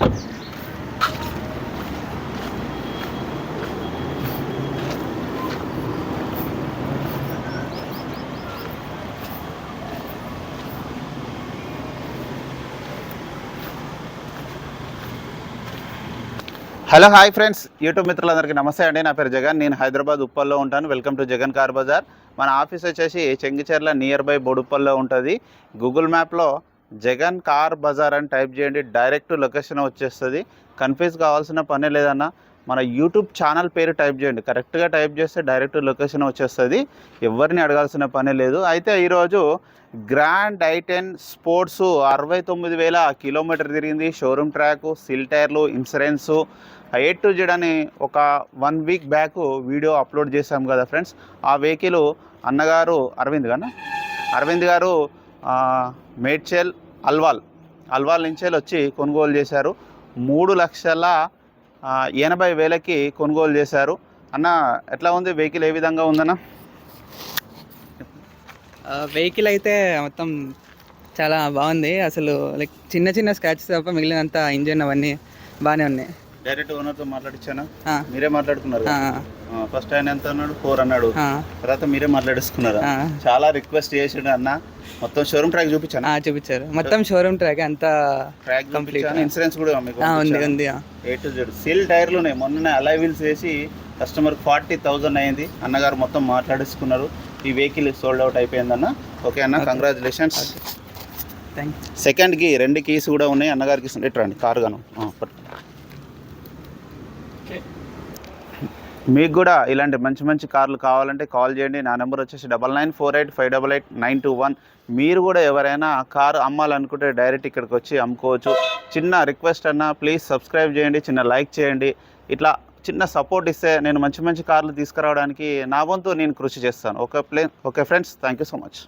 Hello hi friends, YouTube మిత్రులందరికీ నమస్తే అండి. నా పేరు జగన్. నేను హైదరాబాద్ ఉప్పల్లో ఉంటాను. Welcome to Jagan car Bazar. మన ఆఫీస్ వచ్చేసి చెంగిచెర్ల నియర్ బై బొడుప్పల్లో ఉంటుంది. గూగుల్ మ్యాప్లో జగన్ కార్ బజార్ అని టైప్ చేయండి, డైరెక్ట్ లొకేషన్ వచ్చేస్తుంది. కన్ఫ్యూజ్ కావాల్సిన పనే లేదన్న. మన యూట్యూబ్ ఛానల్ పేరు టైప్ చేయండి, కరెక్ట్గా టైప్ చేస్తే డైరెక్ట్ లొకేషన్ వచ్చేస్తుంది. ఎవరిని అడగాల్సిన పనే లేదు. అయితే ఈరోజు గ్రాండ్ i10 స్పోర్ట్స్ 69,000 కిలోమీటర్ తిరిగింది. షోరూమ్ ట్రాక్, సిల్ టైర్లు, ఇన్సూరెన్సు, A to Z అని ఒక 1 వీక్ బ్యాక్ వీడియో అప్లోడ్ చేశాం కదా ఫ్రెండ్స్. ఆ వెహికల్ అన్నగారు అరవింద్ గారు మేడ్చల్ అల్వాల్ నుంచి వచ్చి కొనుగోలు చేశారు. 3,80,000కి కొనుగోలు చేశారు. అన్న, ఎట్లా ఉంది వెహికల్? ఏ విధంగా ఉందన్న? వెహికల్ అయితే మొత్తం చాలా బాగుంది. అసలు లైక్ చిన్న చిన్న స్క్రాచెస్ తప్ప మిగిలినంత ఇంజన్ అవన్నీ బాగానే ఉన్నాయి. డైరెక్ట్ ఓనర్తో మాట్లాడించానా? మీరే మాట్లాడుకున్నారు. ఫస్ట్ ఆయన ఎంత అన్నాడు? 4 అన్నాడు. తర్వాత మీరే మాట్లాడేసుకున్నారు. చాలా రిక్వెస్ట్ చేసాడు అన్న. మొత్తం షోరూమ్ ట్రాక్ చూపించారు. మొత్తం షోరూమ్ ట్రాక్ అంతా ట్రాక్ కంప్లీట్. ఇన్సూరెన్స్ కూడా ఉంది. A to Z సిల్ టైర్లు ఉన్నాయి. మొన్ననే అలై వీల్స్ వేసి కస్టమర్ 40,000 అయింది. అన్నగారు మొత్తం మాట్లాడేసుకున్నారు. ఈ వెహికల్ సోల్డ్ అవుట్ అయిపోయిందన్న. ఓకే అన్న, కంగ్రాచులేషన్స్. సెకండ్కి 2 కీస్ కూడా ఉన్నాయి. అన్నగారికి రండి, కారు గాను. మీకు కూడా ఇలాంటి మంచి మంచి కార్లు కావాలంటే కాల్ చేయండి. నా నెంబర్ వచ్చేసి 9948588921. మీరు కూడా ఎవరైనా కారు అమ్మాలనుకుంటే డైరెక్ట్ ఇక్కడికి వచ్చి అమ్ముకోవచ్చు. చిన్న రిక్వెస్ట్ అన్న, ప్లీజ్ సబ్స్క్రైబ్ చేయండి, చిన్న లైక్ చేయండి. ఇట్లా చిన్న సపోర్ట్ ఇస్తే నేను మంచి మంచి కార్లు తీసుకురావడానికి నా వంతు నేను కృషి చేస్తాను. Okay friends, thank you so much.